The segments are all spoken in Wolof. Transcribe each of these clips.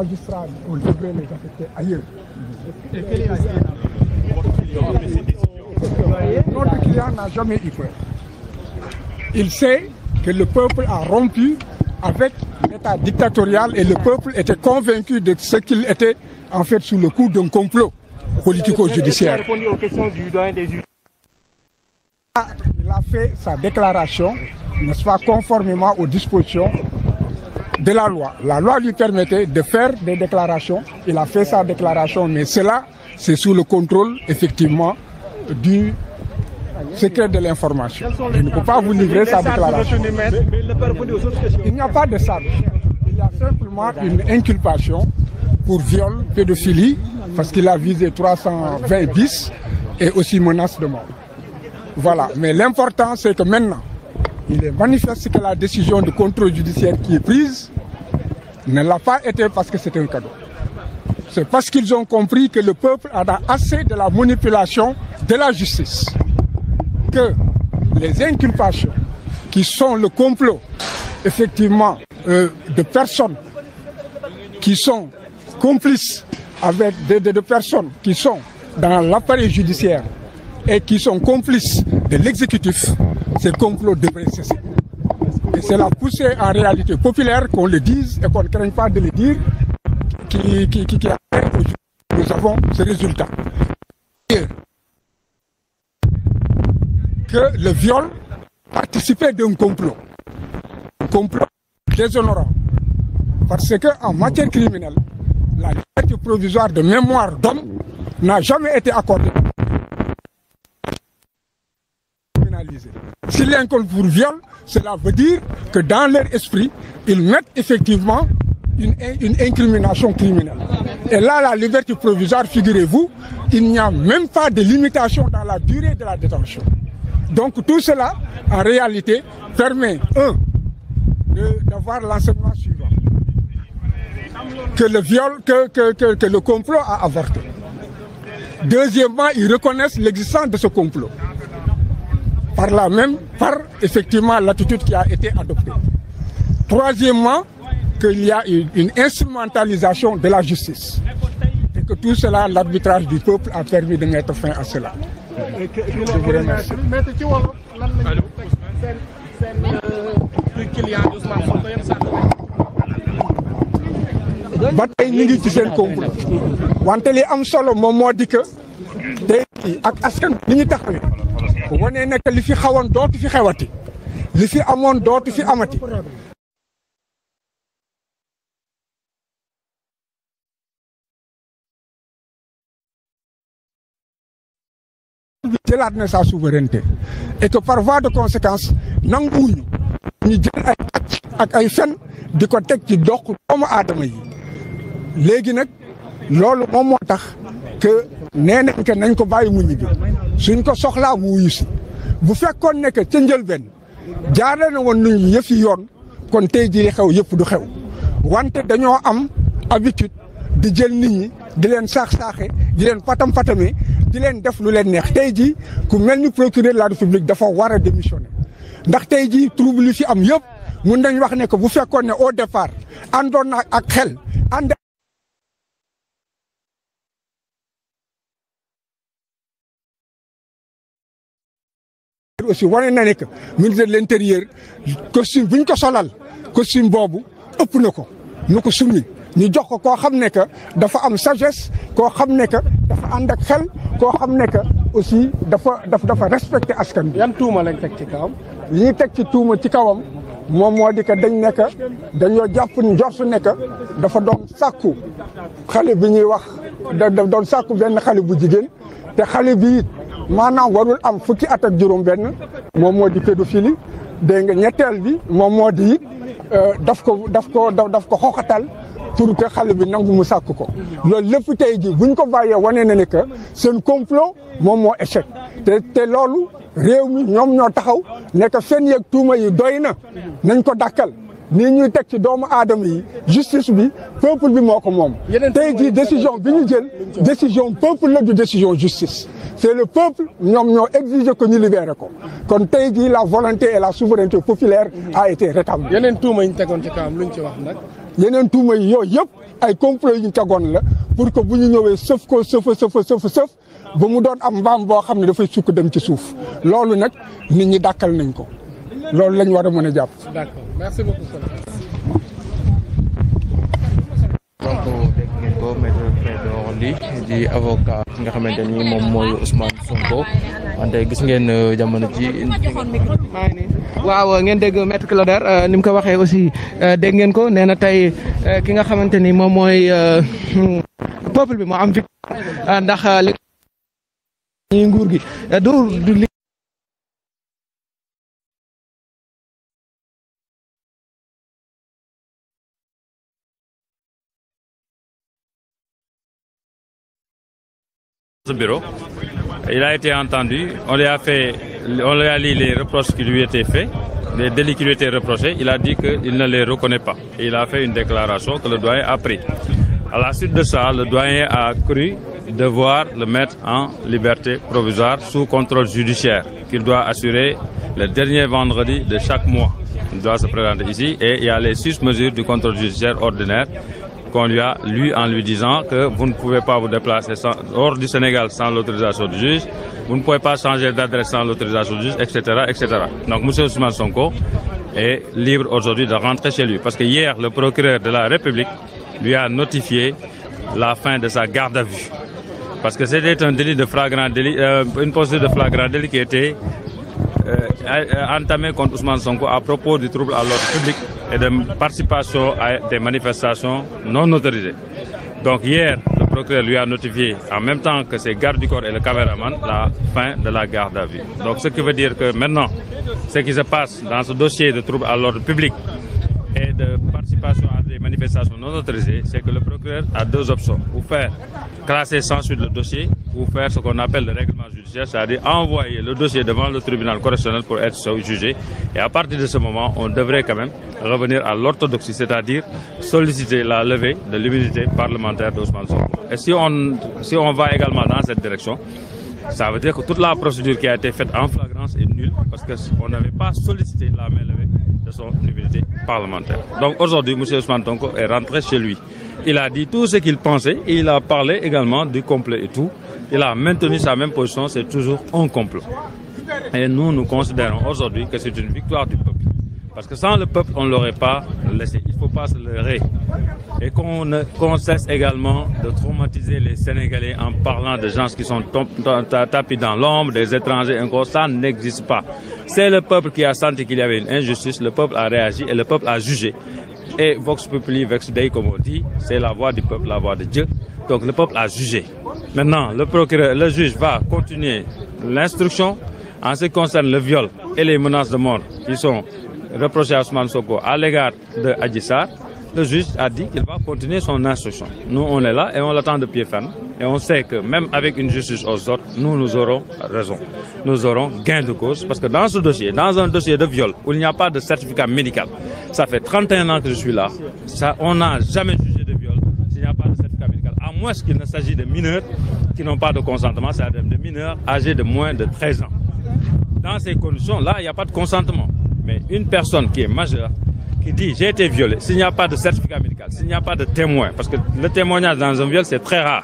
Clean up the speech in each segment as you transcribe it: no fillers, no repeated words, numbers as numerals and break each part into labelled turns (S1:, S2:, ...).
S1: Magistrats, on devrait les affecter ailleurs. Notre client n'a jamais eu peur. Il sait que le peuple a rompu avec l'État dictatorial et le peuple était convaincu de ce qu'il était en fait sous le coup d'un complot politico-judiciaire. Il a fait sa déclaration, n'est-ce pas, conformément aux dispositions de la loi. La loi lui permettait de faire des déclarations. Il a fait sa déclaration, mais cela, c'est sous le contrôle, effectivement, du secret de l'information. Il ne peut pas vous livrer sa déclaration. Il n'y a pas de ça. Il y a simplement une inculpation pour viol, pédophilie, parce qu'il a visé 320 bis et aussi menace de mort. Voilà. Mais l'important, c'est que maintenant, il est manifeste que la décision de contrôle judiciaire qui est prise ne l'a pas été parce que c'est un cadeau. C'est parce qu'ils ont compris que le peuple a assez de la manipulation de la justice. Que les inculpations qui sont le complot, effectivement, de personnes qui sont complices avec de personnes qui sont dans l'appareil judiciaire et qui sont complices de l'exécutif, ces complots devraient cesser. Et c'est la poussée en réalité populaire, qu'on le dise et qu'on ne craigne pas de le dire, qui a fait aujourd'hui nous avons ce résultat. Que le viol participait d'un complot. Un complot déshonorant. Parce qu'en matière criminelle, la liberté provisoire de mémoire d'homme n'a jamais été accordée. S'il y a un compte pour viol, cela veut dire que dans leur esprit, ils mettent effectivement une incrimination criminelle. Et là, la liberté provisoire, figurez-vous, il n'y a même pas de limitation dans la durée de la détention. Donc tout cela, en réalité, permet, d'avoir l'enseignement suivant. Que le viol, que le complot a avorté. Deuxièmement, ils reconnaissent l'existence de ce complot. Par effectivement l'attitude qui a été adoptée. Troisièmement, qu'il y a une instrumentalisation de la justice. Et que tout cela, l'arbitrage du peuple a permis de mettre fin à cela. Je vous remercie. ba tey ñu ngi ci seen complot wante li am solo moom moo di que tey ak askan li ñu taxawee wane nekk li fi xawoon dootu fi xewati li fi amoon dootu fi amati. jëlaat na sa souveraineté et que par voie de conséquence nanguwuñu ñu jël ay ak ay fen di ko teg ci dox doomu aadama yi léegi nag loolu moom moo tax que nee nañ que nañ ko bàyyi mu ñibbi suñ ko soxlaa mu wuyu si bu fekkoon ne que ca njëlbeen jaarale na woon nañu yëf yi yoon kon tey jii xew yëpp du xew wante dañoo am habitude di jël nit ñi di leen saax-saaxe di leen patam-patame di leen def lu leen neex tey jii ku mel ni procureur de la République dafa war a démissionner ndax tey jii trouble li fi am yëpp mun nañ wax ne que bu fekkoon ne au départ àndoon na ak xel ànd aussi wane na ne que ministre de l'intérieur costume bu ñu ko solal costume boobu ëpp na ko nu ko summi ñu jox ko koo xam ne que dafa am sagesse koo xam ne que dafa ànd ak xel koo xam ne que aussi dafa respecté askan bi.
S2: yan tuuma lañ teg ci kawam.
S1: li ñu teg ci tuuma ci kawam moom moo di que dañ nekk dañoo jàpp njortu ne que dafa doon sàkku xale bi ñuy wax da doon sàkku benn xale bu jigéen te xale bi it maanaam warul am fukki at ak juróom benn moom moo di pédophilie dégg nga ñetteel bi moom moo di it daf ko xoxatal pour que xale bi nangu mu sàkk ko loolu lépp tey ji buñ ko bàyyee wane na ne que seen complot moom moo échec te loolu réew mi ñoom ñoo taxaw ne que fen yeeg tuuma yi doy na nañ ko dàkkal nii ñuy teg ci doomu aadama yi justice bi peuple bi moo ko moom tey jii décision bi ñu jël décision peuple la du décision justice c'est le peuple ñoom ñoo exiger que ñu libéré ko kon tey jii la volonté et la souveraineté populaire a été rétablie.
S2: yeneen tuuma yi ñu tegoon ci kawam luñ ci wax nag.
S1: yeneen tuuma yi yooyu yëpp ay complot yu ñu tegoon la pour que bu ñu ñëwee sëf ko sëf ba mu doon am mbaam boo xam ne dafay sukk dem ci suuf loolu nag nit ñi dàkkal nañ ko loolu lañ war a mën a jàpp.
S2: D'accord, merci beaucoup.
S3: donc dégg ngeen ko maître Clédor Ly di avocat nga xamante ni moom mooy Ousmane Sonko wante gis ngeen jamono ji.
S2: waaw ngeen dégg maître Clédor ni mu ko waxee aussi dégg ngeen ko nee na tey ki nga xamante ni moom mooy peuple bi moo am victoire ndax li nguur gi du li
S4: ce bureau. Il a été entendu, on lui a lu les reproches qui lui étaient faits, les délits qui lui étaient reprochés. Il a dit qu'il ne les reconnaît pas. Et il a fait une déclaration que le doyen a prise. À la suite de ça, le doyen a cru devoir le mettre en liberté provisoire sous contrôle judiciaire qu'il doit assurer le dernier vendredi de chaque mois. Il doit se présenter ici et il y a les 6 mesures du contrôle judiciaire ordinaire qu'on lui a lu en lui disant que vous ne pouvez pas vous déplacer hors du Sénégal sans l'autorisation du juge, vous ne pouvez pas changer d'adresse sans l'autorisation du juge, etc., etc. Donc M. Ousmane Sonko est libre aujourd'hui de rentrer chez lui parce que hier, le procureur de la République lui a notifié la fin de sa garde à vue. Parce que c'était un délit de flagrant délit, une procédure de flagrant délit qui était entamée contre Ousmane Sonko à propos du trouble à l'ordre public et de participation à des manifestations non autorisées. Donc hier, le procureur lui a notifié, en même temps que ses gardes du corps et le caméraman, la fin de la garde à vue. Donc ce qui veut dire que maintenant, ce qui se passe dans ce dossier de trouble à l'ordre public et de participation à des manifestations non autorisées, c'est que le procureur a 2 options. Ou faire classer sans suite le dossier, ou faire ce qu'on appelle le règlement judiciaire, c'est-à-dire envoyer le dossier devant le tribunal correctionnel pour être jugé. Et à partir de ce moment, on devrait quand même revenir à l'orthodoxie, c'est-à-dire solliciter la levée de l'immunité parlementaire d'Ousmane Sonko. Et si on va également dans cette direction, ça veut dire que toute la procédure qui a été faite en flagrance est nulle parce qu'on n'avait pas sollicité la main levée de son immunité parlementaire. Donc aujourd'hui, M. Ousmane Sonko est rentré chez lui. Il a dit tout ce qu'il pensait et il a parlé également du complot et tout. Il a maintenu sa même position, c'est toujours un complot. Et nous considérons aujourd'hui que c'est une victoire du peuple. Parce que sans le peuple, on ne l'aurait pas laissé. Il ne faut pas se leurrer. Et qu'on cesse également de traumatiser les Sénégalais en parlant de gens qui sont tapis dans l'ombre, des étrangers, ça n'existe pas. C'est le peuple qui a senti qu'il y avait une injustice, le peuple a réagi et le peuple a jugé. Et Vox Populi, Vex Dei, comme on dit, c'est la voix du peuple, la voix de Dieu. Donc le peuple a jugé. Maintenant, le juge va continuer l'instruction en ce qui concerne le viol et les menaces de mort qui sont reprochées à Ousmane Sonko à l'égard de Adji Sarr. Le juge a dit qu'il va continuer son instruction. Nous, on est là et on l'attend de pied ferme. Et on sait que même avec une justice aux ordres, nous aurons raison. Nous aurons gain de cause. Parce que dans ce dossier, dans un dossier de viol, où il n'y a pas de certificat médical, ça fait 31 ans que je suis là, on n'a jamais jugé de viol s'il n'y a pas de certificat médical. À moins qu'il ne s'agisse de mineurs qui n'ont pas de consentement, c'est-à-dire de mineurs âgés de moins de 13 ans. Dans ces conditions-là, il n'y a pas de consentement. Mais une personne qui est majeure, qui dit j'ai été violé, s'il n'y a pas de certificat médical, s'il n'y a pas de témoin, parce que le témoignage dans un viol c'est très rare.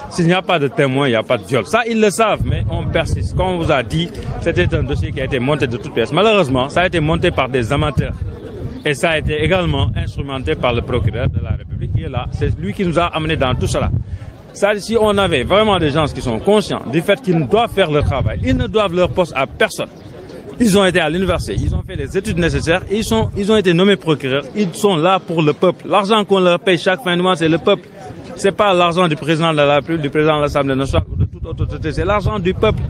S4: S'il n'y a pas de témoin, il n'y a pas de viol. Ça, ils le savent, mais on persiste. Comme on vous a dit, c'était un dossier qui a été monté de toutes pièces. Malheureusement, ça a été monté par des amateurs. Et ça a été également instrumenté par le procureur de la République qui est là. C'est lui qui nous a amenés dans tout cela. Ça, si on avait vraiment des gens qui sont conscients du fait qu'ils doivent faire leur travail, ils ne doivent leur poste à personne. Ils ont été à l'université, ils ont fait les études nécessaires, ils ont été nommés procureurs, ils sont là pour le peuple. L'argent qu'on leur paye chaque fin de mois, c'est le peuple. Ce n'est pas l'argent du président de la République, du président de l'Assemblée nationale ou de toute autre autorité, c'est l'argent du peuple.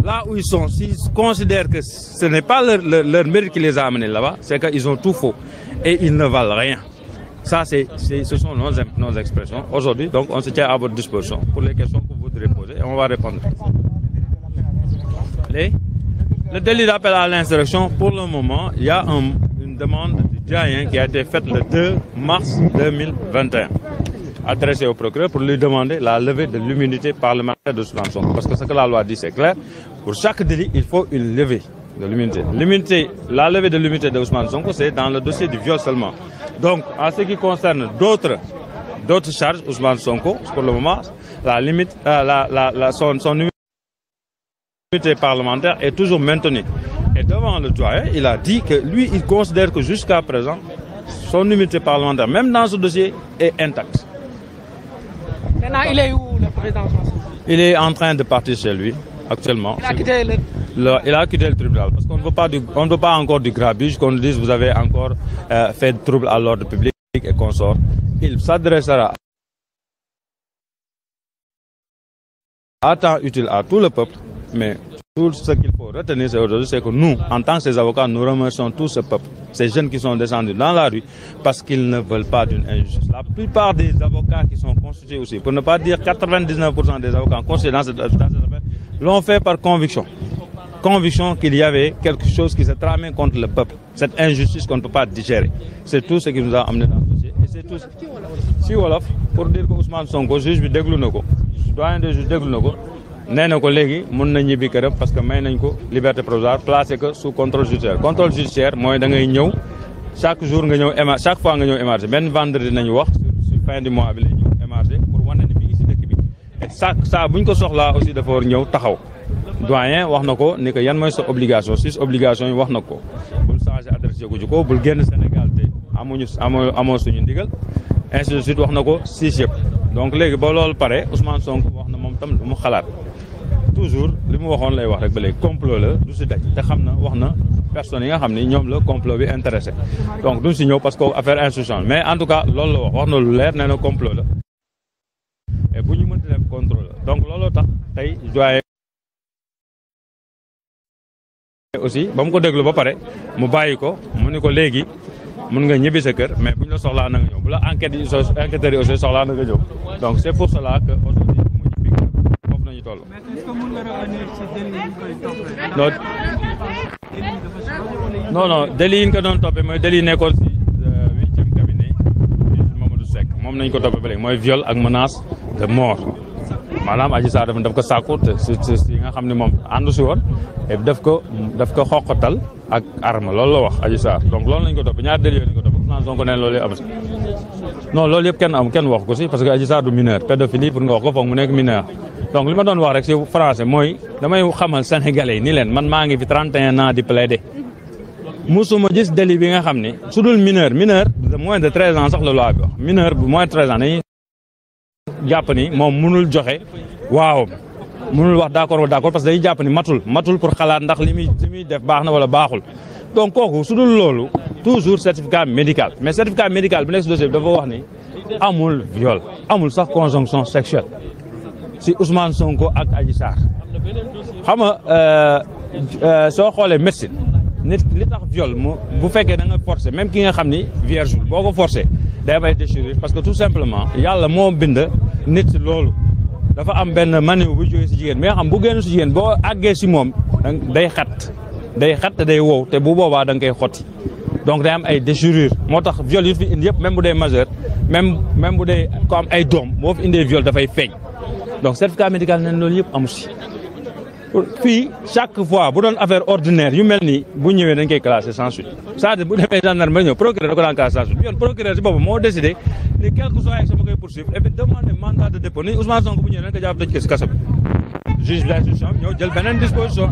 S4: Là où ils sont, s'ils considèrent que ce n'est pas leur mérite qui les a amenés là-bas, c'est qu'ils ont tout faux et ils ne valent rien. Ça, ce sont nos expressions. Aujourd'hui, donc, on se tient à votre disposition pour les questions que vous voudrez poser et on va répondre. Le délit d'appel à l'insurrection, pour le moment, il y a une demande du Diayen qui a été faite le 2 mars 2021, adressée au procureur pour lui demander la levée de l'immunité parlementaire de Ousmane Sonko. Parce que ce que la loi dit, c'est clair. Pour chaque délit, il faut une levée de l'immunité. La levée de l'immunité de Ousmane Sonko, c'est dans le dossier du viol seulement. Donc, en ce qui concerne d'autres d'autres charges, Ousmane Sonko, pour le moment, la limite, son immunité parlementaire est toujours maintenue. Et devant le doyen, il a dit que lui, il considère que jusqu'à présent, son immunité parlementaire, même dans ce dossier, est intacte.
S2: Maintenant, il est où, le président Sonko?
S4: Il est en train de partir chez lui, actuellement.
S2: Il a quitté
S4: il a quitté le tribunal parce qu'on ne veut pas encore du grabuge, qu'on nous dise vous avez encore fait de trouble à l'ordre public et consort. Il s'adressera à temps utile à tout le peuple, mais tout ce qu'il faut retenir aujourd'hui, c'est que nous, en tant que ses avocats, nous remercions tout ce peuple, ces jeunes qui sont descendus dans la rue parce qu'ils ne veulent pas d'une injustice. La plupart des avocats qui sont constitués aussi, pour ne pas dire 99% des avocats constitués dans cette affaire, l'ont fait par conviction. Conviction qu'il y avait quelque chose qui se tramait contre le peuple, cette injustice qu'on ne peut pas digérer. C'est tout ce qui nous a amené dans ce dossier. Et c'est tout. Si Wolof, pour dire que Ousmane Sonko, juge bi déglu na ko, doyen des juges déglu na ko, nee na ko léegi mën na ñibbi këram parce que may nañ ko liberté provisoire, placé que sous contrôle judiciaire. Contrôle judiciaire mooy da ngay ñëw chaque jour nga ñëw chaque fois nga ñëw émarger. Benn vendredi nañu wax sur fin du mois bi la ñëw émarger pour wane ne mi ngi si dëkk bi. Et ça buñ ko soxlaa aussi dafa war ñëw taxaw. Doyen wax na ko ni que yan mooy sa obligation 6 obligations yi wax na ko bul changer adresse yëgu ko bul génn Sénégal te amoo suñu ndigal ainsi de suite wax na ko 6 yëpp. Donc léegi ba loolu pare Ousmane Sonko wax na moom tam lu mu xalaat toujours li mu waxoon lay wax rek ba léegi complot la du si daj te xam na wax na personnes yi nga xam ni ñoom la complot bi intéressé donc duñ si ñëw parce que affaire institutionnelle mais en tout cas loolu la wax na lu leer nee na complot la et bu ñu mënti def contrôle la donc looloo tax tey doyen aussi ba mu ko déglu ba pare mu bàyyi ko mu ni ko léegi mun nga ñibbi sa kër mais bu ñu la soxlaa na nga ñëw bu la enquêteurs yi aussi soxlaa na nga ñëw donc c'est pour cela que aujourd'hui mu ñibbi kër foofu nañu toll. non délit yi ñu ko doon toppee mooy délit nekkoon si 8e cabinet Mamadou Seck moom nañ ko toppee ba léegi mooy viol ak menace de mort maanaam Adji Sarr daf ko sàkku te si nga xam ne moom àndu si woon et daf ko xoqatal ak arme loolu la wax Adji Sarr donc loolu lañ ko topp ñaar délit yooyu lañ ko topp Ousmane Sonko ne loolu yëpp am si non loolu yëpp kenn wax ko si parce que Adji Sarr du mineur pédophilie pour nga wax ko foog mu nekk mineur donc li ma doon wax rek si français mooy damay xamal sénégalais yi ni leen man maa ngi fi 31 ans di plaider musuma gis délit bi nga xam ne su dul mineur de moins de 13 ans sax la loi bi wax mineur bu moins de 13 ans dañuy jàpp ni moom mënul joxe waaw mënul wax d'accord parce que dañuy jàpp ni matul pour xalaat ndax li muy def baax na wala baaxul donc kooku su dul loolu toujours certificat médical mais certificat médical bi nekk si dossier bi dafa wax ni amul viol amul sax conjonction sexuelle si Ousmane Sonko ak Adji Sarr xam nga soo xoolee médecine nit li tax viol bu fekkee da nga forcé même ki nga xam ni vierge boo ko forcé day am ay déchirure parce que tout simplement yàlla moo bind nit si loolu dafa am benn maniw bu jógee si jigéen mais nga xam bu génn si jigéen boo àggee si moom day xat te day wow te bu boobaa da nga koy xotti donc day am ay déchirure moo tax viol yu fi indi yëpp même bu dee majeur même bu dee ko am ay doom boo fi indee viol dafay feeñ donc certificat médical nen loolu yëpp amu si fii chaque fois bu doon affaire ordinaire yu mel nii bu ñëwee dañ koy classé sans suite c'est-à-dire bu demee gendarme ba ñëw procureur da ko daan classé sans suite yoon procureur si boppam moo décidé ni quel que soit ay sama koy poursuivre et puis demandé mandat de dépôt ni Ousmane Sonko bu ñëwee dañ ko jàpp tëj ko si kaso bi juge d'instruction ñëw jël beneen disposition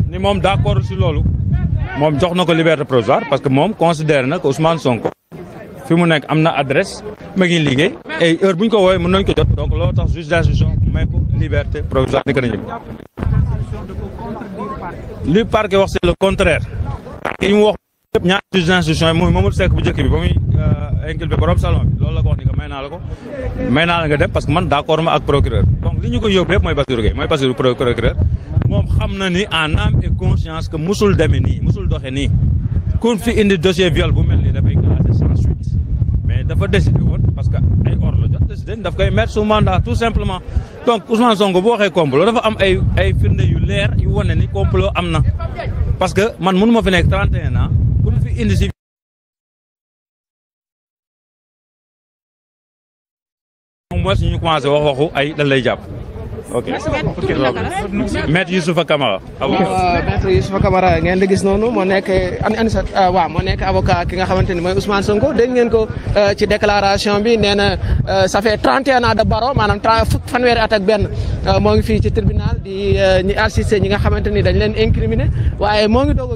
S4: ni moom d'accord si loolu moom jox na ko liberté provisoire parce que moom considère na que Ousmane Sonko fi mu nekk am na adresse ma ngi liggéey et heure bu ñu ko woowee mën nañu ko jot donc loolu tax juge d'instruction may ko liberté provisoire ni ko nañu li parquet wax c'est le contraire ki mu wax yëpp ñaari juge d'instruction yi mooy Mamadou Seck bu njëkk bi ba muy inculpé borom salon bi loolu la ko wax ni que may naa la nga dem parce que man d'accord ma ak procureur donc li ñu ko yóbbu yëpp mooy Bassirou Gueye mooy Bassirou procureur moom xam na ni en âme et conscience que musul demee nii musul doxe nii ku fi indi dossier viol bu mel nii dafay classé sans suite mais dafa décidé woon parce que ay ordre la jot décidé daf koy mettre sous mandat tout simplement donc Ousmane Sonko bu waxee complot dafa am ay firnde yu leer yu wane ni complot am na parce que man mënu ma fi nekk 31 ans ku fi indi si moom mooy suñu commencé waxu ay dañ lay jàpp ok Maître Youssoufa Camara.
S2: Maître Youssoufa Camara ngeen di gis noonu moo nekk waaw moo nekk avocat ki nga xamante ni mooy Ousmane Sonko dégg ngeen ko ci déclaration bi nee na ça fait 31 ans de barreau maanaam fanweeri at ak benn moo ngi fii ci tribunal di ñi assister ñi nga xamante ni dañ leen incriminer waaye moo ngi doog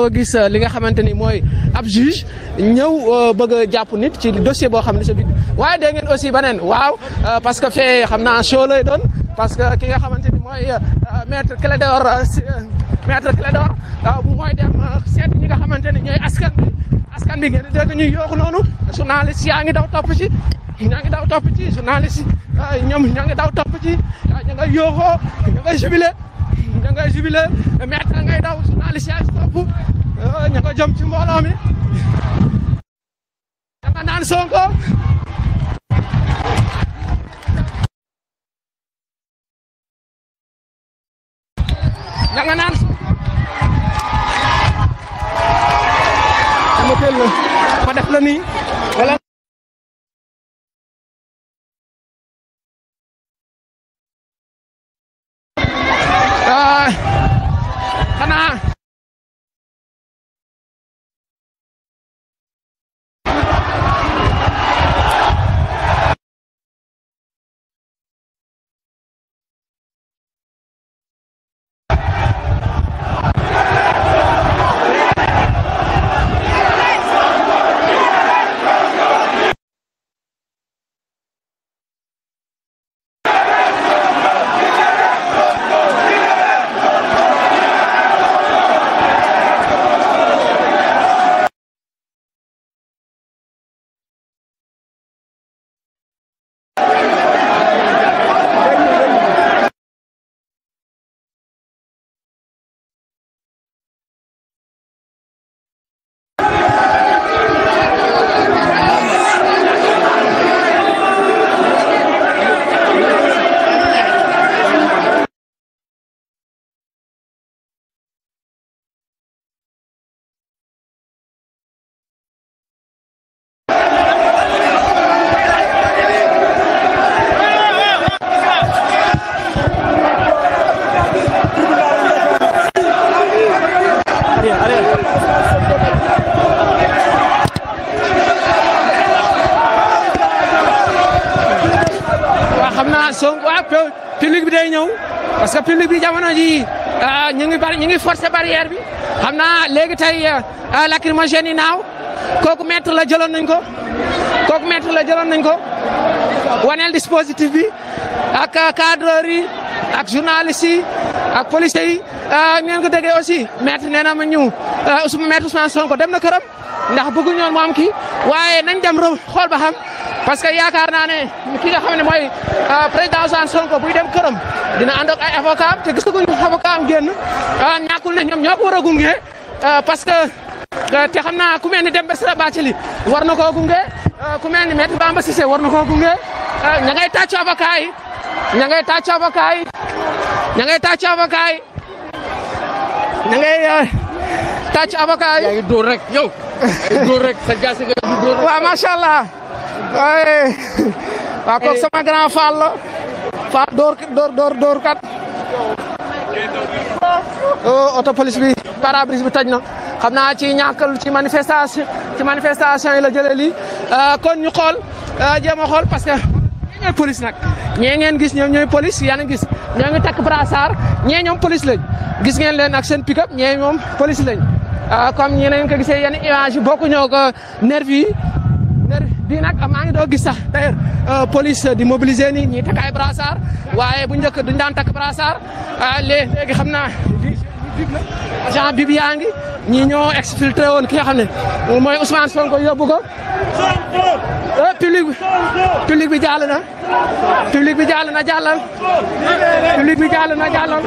S2: a gis li nga xamante ni mooy ab juge ñëw bëgg a jàpp nit ci dossier boo xam ne sa biir waaye dégg ngeen aussi beneen waaw parce que fee xam naa show lay doon parce que ki nga xamante ni mooy maître Clédor mooy dem seet ñi nga xamante ni ñooy askan bi ngeen di dégg ñuy yooxu noonu journaliste yaa ngi daw topp ci journaliste yi ñoom ña ngi daw topp ci ña nga yooxoo ña ngay jubilé maître ngay daw journaliste yaa ngi topp ña nga jëm ci mbooloo mi ña nga naan Sonko ña nga naan sama tel ma def la nii wala xanaa public bi day ñëw parce que public bi jamono ji ñu ngi forcer barrière bi xam naa léegi tey lacrymogène yi naaw kooku maître la jëloon nañ ko waneel dispositif bi ak cadreur yi ak journaliste yi ak policiers yi ngeen ko déggee aussi maître nee na ma ñu maître Ousmane Sonko dem na këram ndax bëggu ñoon mu am kii waaye nañ dem xool ba xam parce que yaakaar naa ne ki nga xam ne mooy président Ousmane Sonko buy dem këram dina ànd ak ay avocat te gisaguñu avocat am génn ñàkkul ne ñoom ñoo ko war a gunge parce que te xam naa ku mel ni Demba Ciré Bathily war na koo gunge ku mel ni maître Bamba Cissé war na koo gunge ña ngay tàcc avocat yi ña ngay tàcc avocat yi ña ngay tàcc avocat yi ña ngay tàcc avocat yi. yaa ngi dóor rek yow. dóor rek sa jaasi nga dóor. waaw macha allah. waaw kooku sama grand Fall la. Fall dóor kat. auto police bi pare-brise bi tëj na xam naa ci ñàkkal ci manifestation yi la jëlee lii kon ñu xool jéem a xool parce que ñooy police nag ñee ngeen gis ñoom ñooy police yaa ngi gis ñoo ngi takk brassard ñee ñoom police lañ gis ngeen leen ak seen pick-up ñee ñoom police lañ comme ñeneen ko gisee yenn image yi bokku ñoo ko nervi yi bii nag maa ngi doo gis sax d'ailleurs police di mobiliser ni ñi takk ay brassard waaye bu njëkk duñ daan takk brassard léegi xam naa agent bi yaa ngi ñi ñoo exfiltré woon ki nga xam ne mooy Ousmane Sonko yóbbu ko public bi jàll na public bi jàll na jàllal public bi jàll na jàllal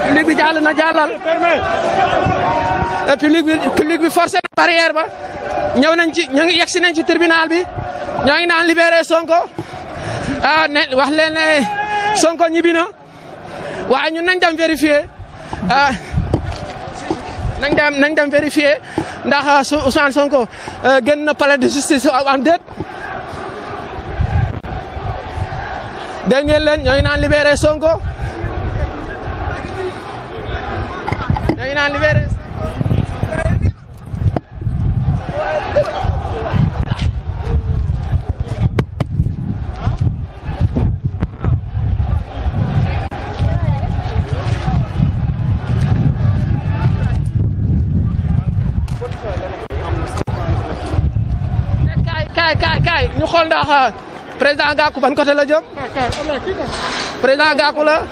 S2: public bi jàll na jàllal public bi forcé na barrière ba ñëw nañ ci ñu ngi yegsi nañ ci tribunal bi ñoo ngi naan libéré Sonko ne wax leen ne Sonko ñibbi na waaye ñun nañ dem vérifier nañ dem vérifier ndax Ousmane Sonko génn na palais de justice am déet dégg ngeen leen ñooy naan libéré Sonko ñooy naan libéré kaay ñu xool ndax président Gakou ban côté la jëm président Gakou la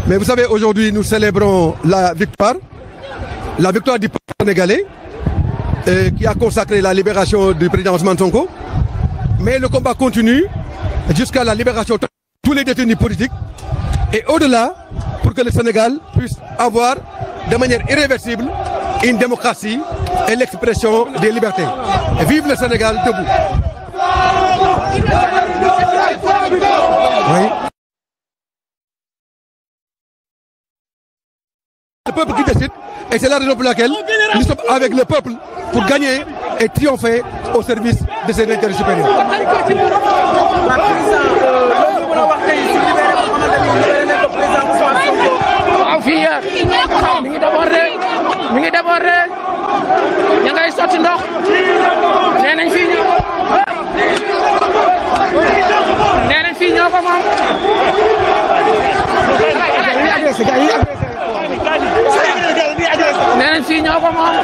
S5: Mais vous savez, aujourd'hui, nous célébrons la victoire du peuple sénégalais qui a consacré la libération du président Ousmane Sonko. Mais le combat continue jusqu'à la libération de tous les détenus politiques et au-delà pour que le Sénégal puisse avoir de manière irréversible une démocratie et l'expression des libertés. Et vive le Sénégal debout. Oui. Le peuple qui décide et c'est la raison pour laquelle nous sommes avec le peuple pour gagner et triompher au service de ses intérêts supérieurs.
S2: waaw fii mi ngi débordé ña ngay sotti ndox nee nañ fii ñoo ko moom nee nañ fii ñoo ko moom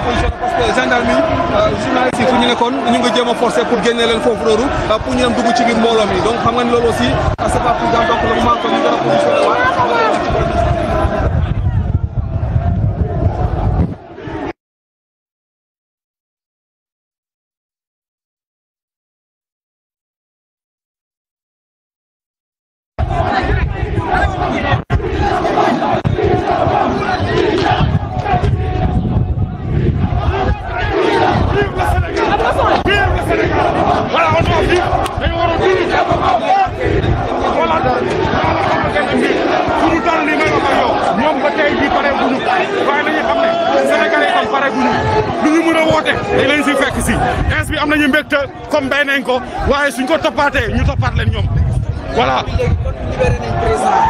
S2: position parce que gendarme yi journaliste yi fu ñu nekkoon ñu ngi jéem a forcer pour génne leen foofu loolu pour ñu dem dugg ci biir mbooloo mi donc xam nga ni loolu aussi c'est pas prudent donc le moment que ñu gën a positionné waat.
S6: am nañu mbégte comme bay nañ ko waaye suñ ko toppaatee ñu toppaat leen ñoom voilà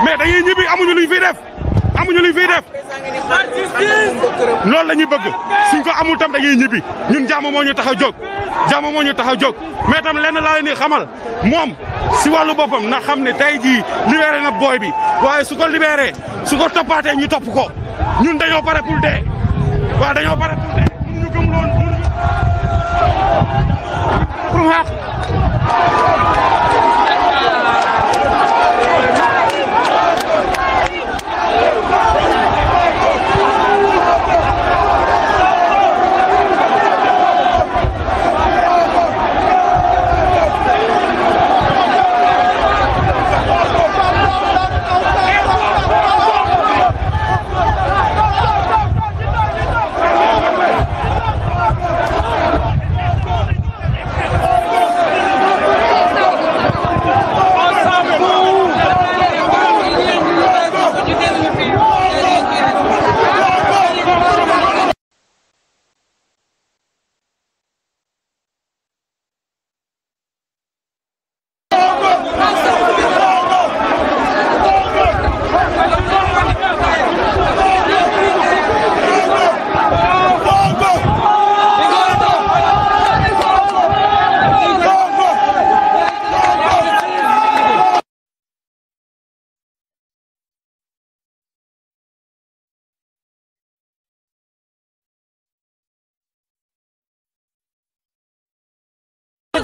S6: mais dañuy ñibbi amuñu luñ fiy def loolu la ñuy bëgg suñ ko amul tam dañuy ñibbi ñun jàmm moo ñu tax a jóg mais tam lenn laa leen di xamal moom si wàllu boppam na xam ne tey jii libéré na booy bi waaye su ko libéré su ko toppaatee ñu topp ko ñun dañoo pare pour dee waaw dañoo pare pour dee ñu gëm loolu pour xeex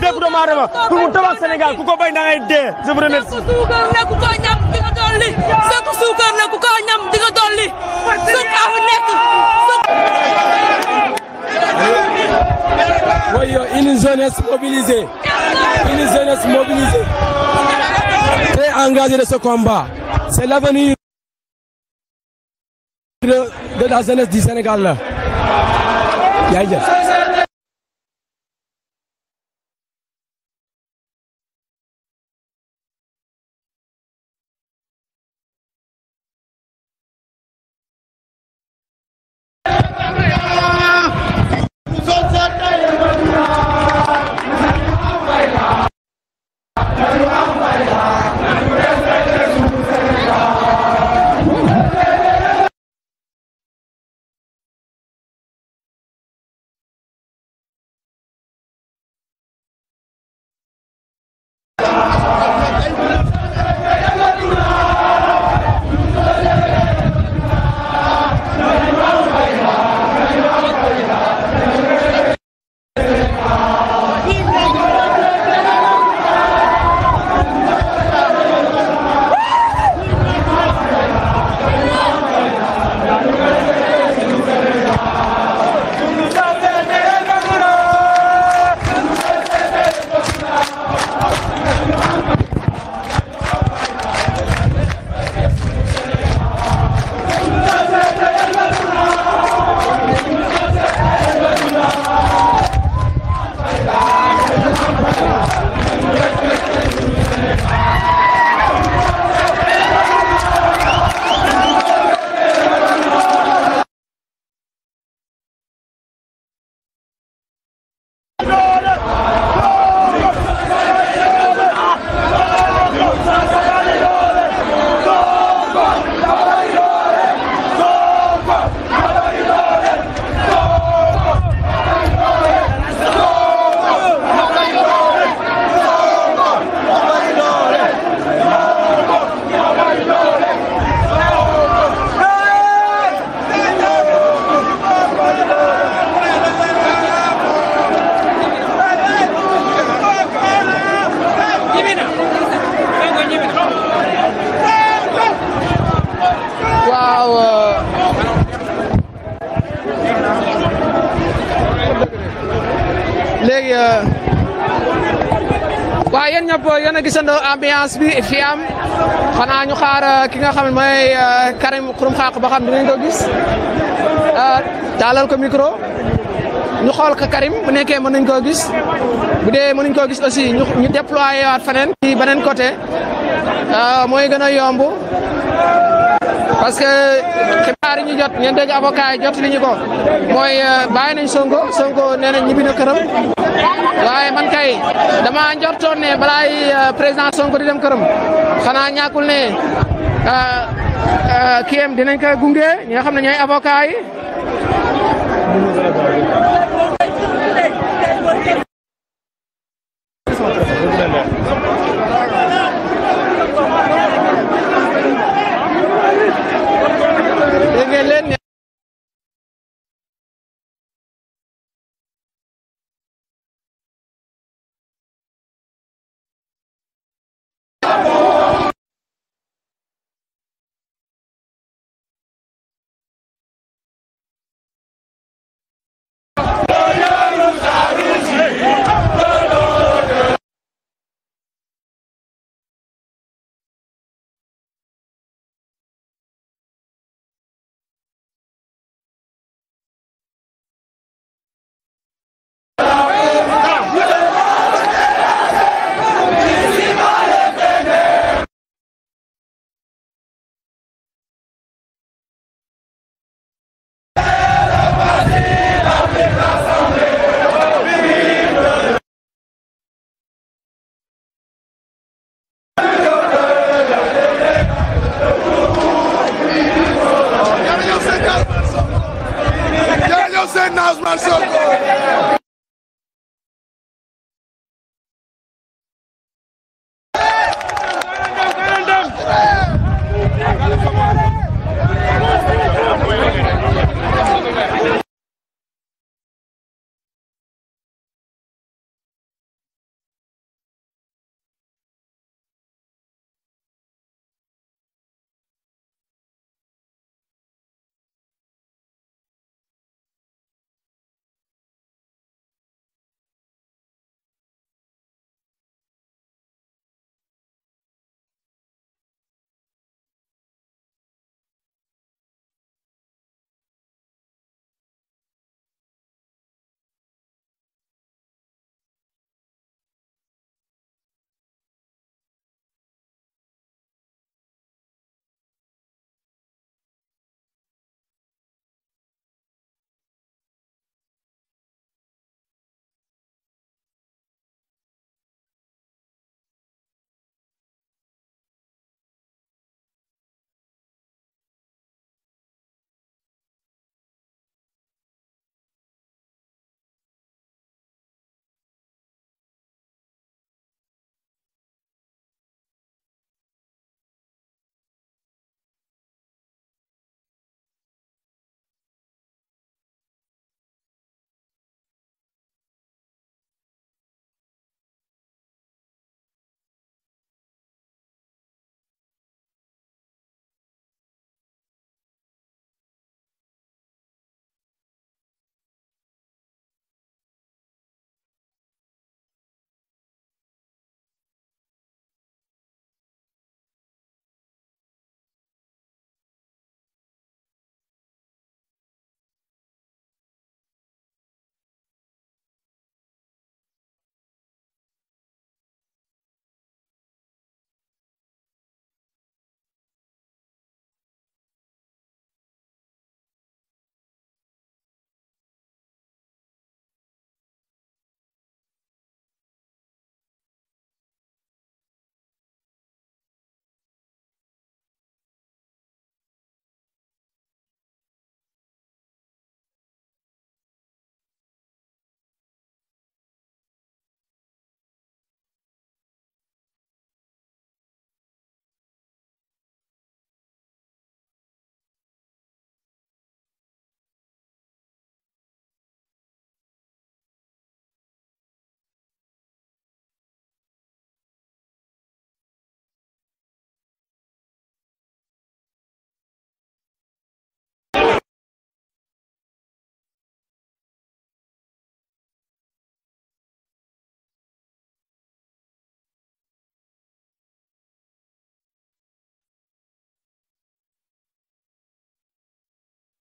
S7: bépp doomu aadama pour mu tabax Sénégal ku ko bañ da ngay dee. Je vous remercie.
S8: suukar ne ku ko ñam di nga dolli. sëkk suukar ne ku ko ñam di nga dolli. sëkk a fi nekk.
S7: Oui, une jeunesse mobilisée. Une jeunesse mobilisée. Très engagée de ce combat. C'est l'avenir de la jeunesse du Sénégal là. Jaajëf.
S2: léegi waaw yéen ñëpp yéen a gisandoo ambiance bi fi am xanaa ñu xaar ki nga xam ne mooy Karim Xurum Xaq ba xam dinañ ko gis taalal ko micro ñu xool ko Karim bu nekkee mën nañ koo gis bu dee mënuñ koo gis aussi ñu déployer waat feneen ci beneen côté mooy gën a yomb parce que xibaar yi ñu jot ngeen dégg avocat yi jot li ñu ko mooy bàyyi nañ Sonko nee na ñibbi na këram waaye man kay dama njortoon ne balaay président Sonko di dem këram xanaa ñàkkul ne kiyam dinañ ko gunge ñi nga xam ne ñooy avocat yi.
S9: Ousmane Sonko